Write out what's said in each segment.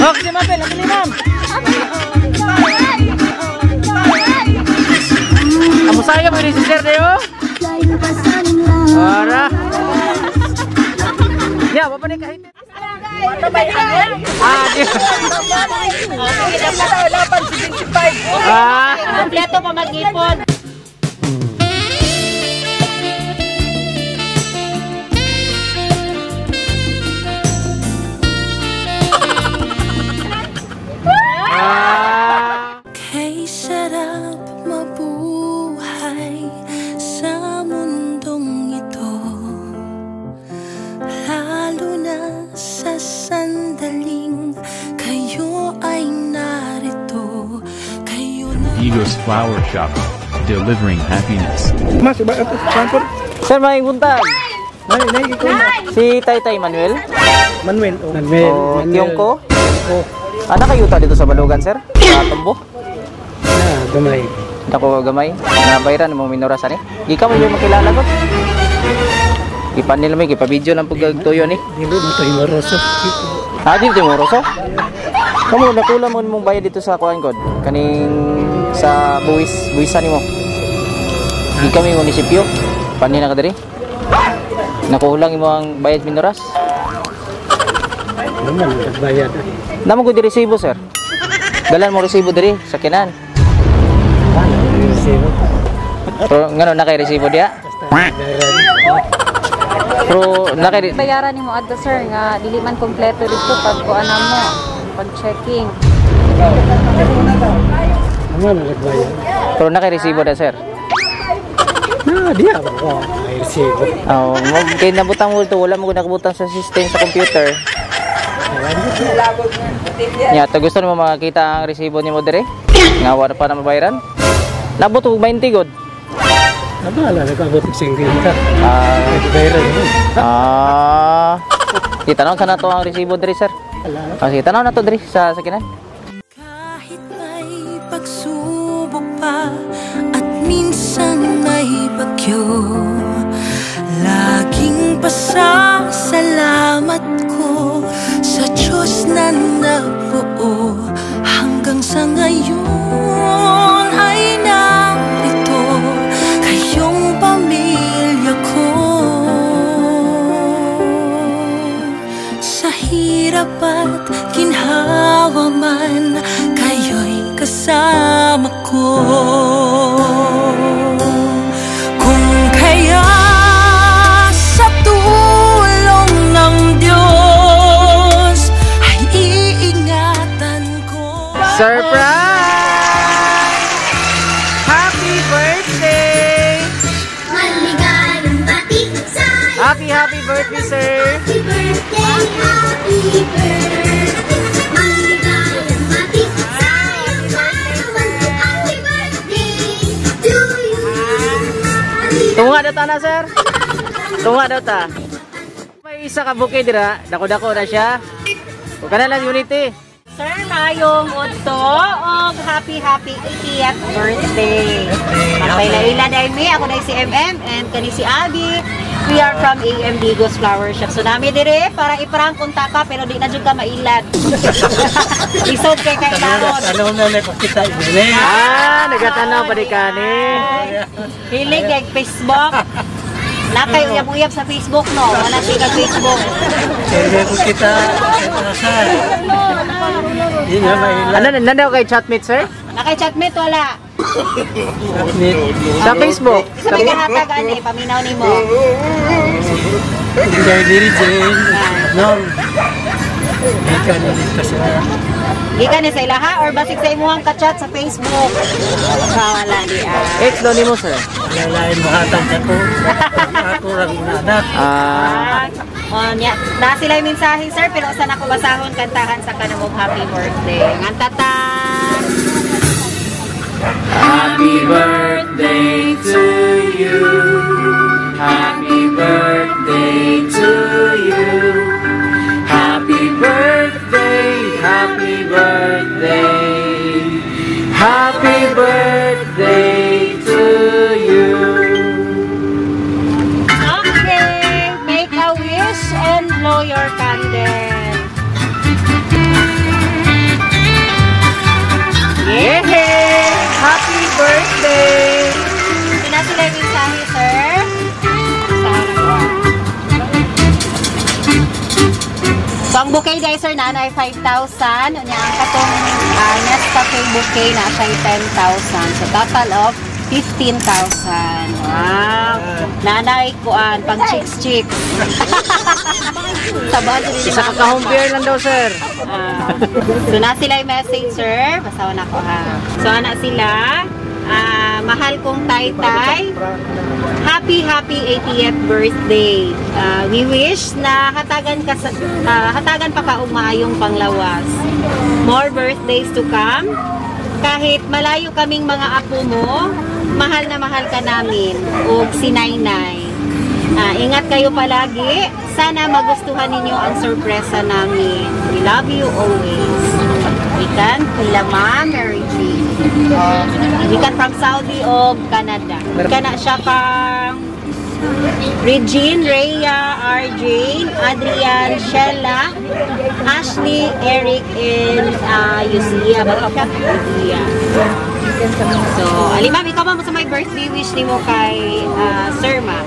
Oh, kasi mapel, napili ma'am. Kamu saya mau disisir deh yo. Ora. Ya, bapak nih kahit. Kompleto pa mag-ipon. Kay sarap mabuhay sa mundong ito, lalo na sa sandaling kayo ay narito. Kayo na Eagles Flower Shop, delivering happiness. Mas, Sir, may buntag. Si Taytay Manuel. Manuel. O Tiongko. Ano kayo dito sa Balugan, sir? Sa Tumbo? Gamay. Dako gamay. Nabayran mo minora sa ni. Di ka mo yung makilala ko. Ipanil mo, ipabidyo lang pagtuyo ni. Dili mo to imoroso. Dito yung moroso. Kamu nakula mo mong bayad dito sa kuan kod. Kaning sa buwisan nimo. Di kami munisipyo. Panin na ka diri. Nakulang imo ang bayad minoras. Naman nagbayad. Namo ko di resibo, sir. Dalan mo resibo diri sa kinan. Pero ngano na kay resibo dia? Pero na kay Bayaran nimo adto sir nga dili man kompleto dito pag kuana mo, pag checking. Naman nagbayad. Pero na kay resibo da, sir. Diya ako. May resibo. Oh, kay nabutang mo to, wala mo nakabutang sa system sa computer. Ya, to gusto mo makita ang resibo nimo dire? Nga wala pa na mabayaran? Nabot og 20 god. Nabala nagabot og 50. Bayaran mo. Kita naon sana to ang resibo dire, sir? Sige, tanaw na to dire sa sakinan. kahit may pagsubok pa at minsan may bagyo, laging pasasalamat ko sa Diyos na nabuo hanggang sa ngayon ay narito kayong pamilya ko. Sa hirap at ginhawa man, kayo'y kasama ko. Kung kaya sa tulong ng Diyos ay iingatan ko. Surprise! Happy birthday! Maligayang bati sa'yo. Happy birthday, sir! Happy birthday, happy birthday. Maligayang bati sa'yo. Happy birthday to you. Tunga daw ta na, sir. Tunga daw ta. May isa ka bouquet dira, dako-dako na siya. O kana lang unity. Sir, mayong udto og happy 80th birthday. Magpailaila dahil me, ako na si MM and kani si Abby. We are from AMD Eagles Flower Shop. So nami dire para iprank kunta ka pero di na jud ka mailad. Isod kay daron. Ano na nakita ini? Nagatanaw pa di kani. Hilig kay Facebook. Nakay uyab-uyab sa Facebook no. Wala siya kay Facebook. Kaya ko kita sa. Hindi na mailan. Ano nandaw kay chatmate, sir? Nakay chatmate wala. Sa Facebook. Sa may kahatag ani paminaw nimo. Hindi diri Jane. No. Ika na dito sa. Ika ni sa ilaha or basig sa imuhang ka-chat sa Facebook. Wala di Ex daw nimo, sir. Lain mahatag ako. Ako lang anak. Nya, na sila yung mensahe sir pero saan ako basahon kantahan sa kanamong happy birthday. Ngantata. Happy birthday to you. Happy birthday to you. Happy birthday, happy birthday. Happy birthday to you. Okay. bouquet dahil sir na ay 5,000. Unya ang katong Nescafe bouquet na siya 10,000. So total of 15,000. Wow. Nanay kuan pang chicks. Sabad din. Isa ka home beer lang daw, sir. So na sila yung message, sir. Basawan ako ha. So ana sila. Mahal kong Taytay. Happy 80th birthday. We wish na hatagan pa ka umayong panglawas. More birthdays to come. Kahit malayo kaming mga apo mo, mahal na mahal ka namin. O si Nainay. Ingat kayo palagi. Sana magustuhan ninyo ang sorpresa namin. We love you always. Ikan, Kuya Ma'am, Mary Jane. Ikan from Saudi o Canada. Kana siya kang Regine, Rhea, RJ, Adrian, Shella, Ashley, Eric, and Yusia. So, Alimam, ikaw ba mo sa may birthday wish ni mo kay Sir Ma?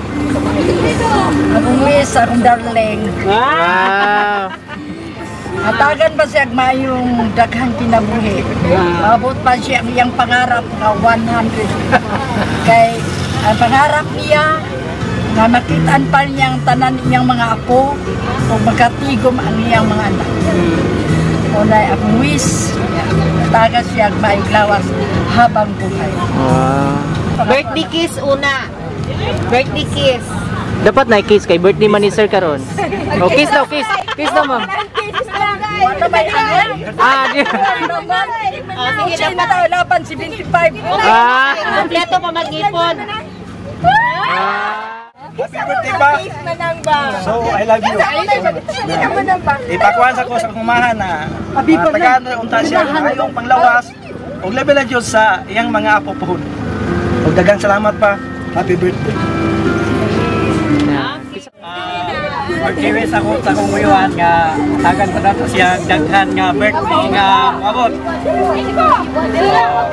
Akong wish, akong darling. Wow! Hatagan ba siya mayong daghang kinabuhi? Abot pa siya ang iyang pangarap na 100. Kay ang pangarap niya na makitaan pa niyang tanan iyang mga apo o magkatigom ang iyang mga anak. Unay akong wish, hatagan siya mayong lawas habang buhay. Birthday kiss una. Birthday kiss. Dapat na kiss kay birthday man ni sir karon. Oh, kiss daw, kiss. Kiss daw, ma'am. Ano ba yan? Di. Sige na tayo, laban si 25. Kompleto pa mag-ipon. Happy birthday pa! So, I love you. Ipakuhan sa ko sa kumahan na tagaan na unta siya ayong panglawas o level na Diyos sa iyang mga apo pohon. O dagang salamat pa. Happy birthday. Birthday wish ako sa kong uyuan nga tagan pa nato siya daghan nga birthday nga mabot.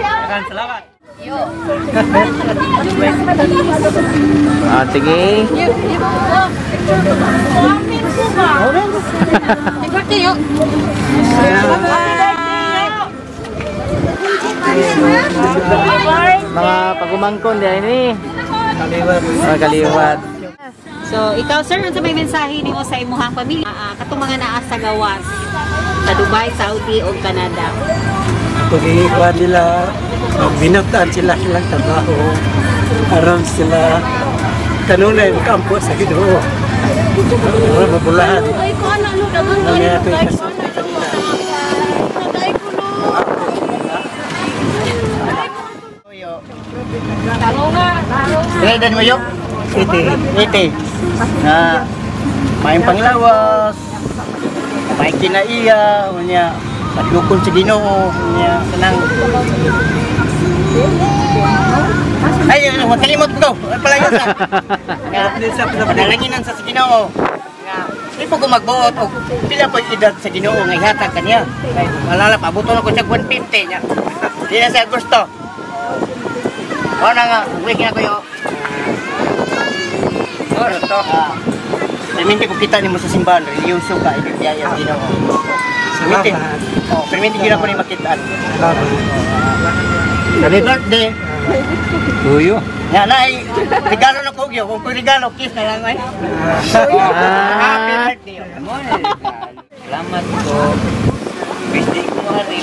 Dagan salamat. Sige. Mga pagumangkon din ni. Kaliwat. So, ikaw sir, ano sa may mensahe nimo sa imuhang pamilya? Katong mga naa sa gawas sa Dubai, Saudi o Canada. Pag-iikuan nila, binabtaan sila silang trabaho. Aram sila kanunay kampo sa Ginoo. Mabulahan. Nangyayari ito yung kasunod sa nila. Grade mo yun? Iti. Na may panglawas, may kinaiya, unya padlukon sa Ginoo, unya kanang ay, huwag kalimot ko. Palayo sa. Panalanginan sa Ginoo. Hindi po ko magbuot o pila po edad sa Ginoo nga ihatag kanya. Malala, pabuto na ko siya 150 niya. Hindi na siya gusto. O na nga, uwi na ko yun. Ano to? Perminti ko kita ni mo sa simbahan. Religyoso ka, ibibiyaya ang Ginoo. Perminti. Perminti gina ko ni makitaan. Happy birthday. Tuyo. Yan ay, regalo na kogyo. Kung regalo, kiss na lang ay. Happy birthday. Salamat po. Birthday ko mga rin.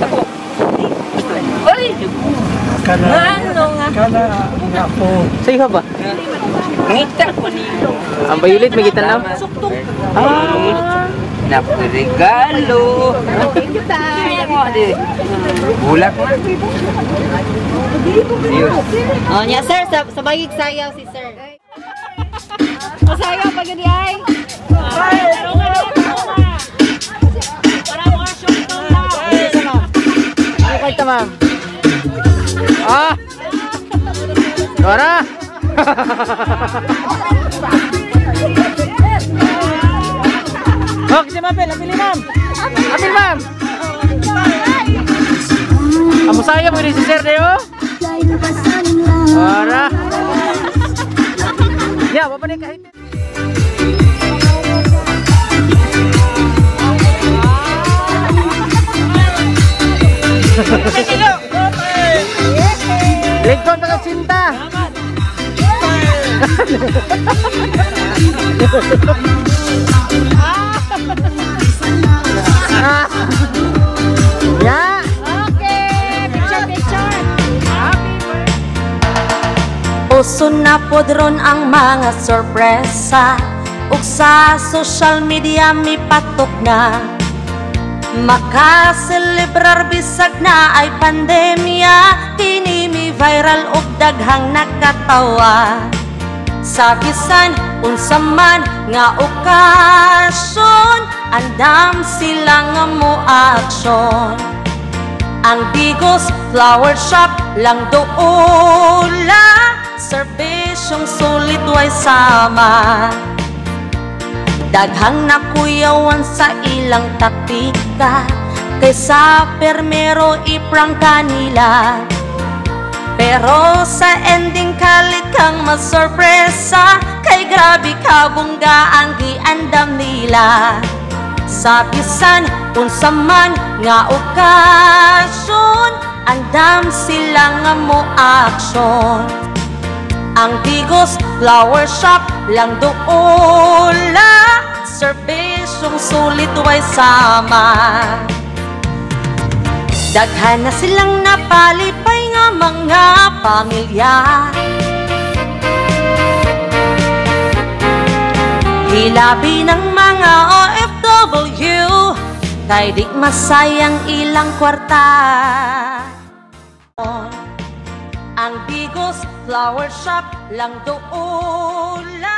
Ako. Kana nga po. Sa'yo ba? Ngita ko niyo. Ang bayulit, may kita na? Naparegalo. Thank you, Tay. Bulak mo. Oh, nya sir, sabayig sayaw si sir. Masayaw pa gani ay. Para mo shoot to na. Ano kayo ito, ma'am? Dora! Oh, kasi mapil. Apili, ma'am. Apil, ma'am. Amo saya mo rin si sir Deo. Dora! Ya, apa nih kahit? Lingkod mga cinta. Ya. Okay, picture. Uso na podron ang mga sorpresa, ug sa social media mi patok na makaselebrar bisag na ay pandemya. Kini mi viral ug daghang nakatawa. Sa bisan unsa man nga okasyon, andam sila nga mo aksyon. Ang Bigos Flower Shop lang doola, serbisyong sulit way sama. Daghang nakuyawan sa ilang taktika, kaysa permero iprang kanila. Pero sa ending kalit kang masorpresa, kay grabe kabungga ang giandam nila. Sa bisan unsa man nga okasyon, andam sila nga mo aksyon. Ang Bigos Flower Shop lang doola, serbisyong sulit way sama. Daghan na silang napalipay nga mga pamilya, hilabi ng mga OFW, kay di masayang ilang kwarta. Ang Bigos Flower Shop lang doola,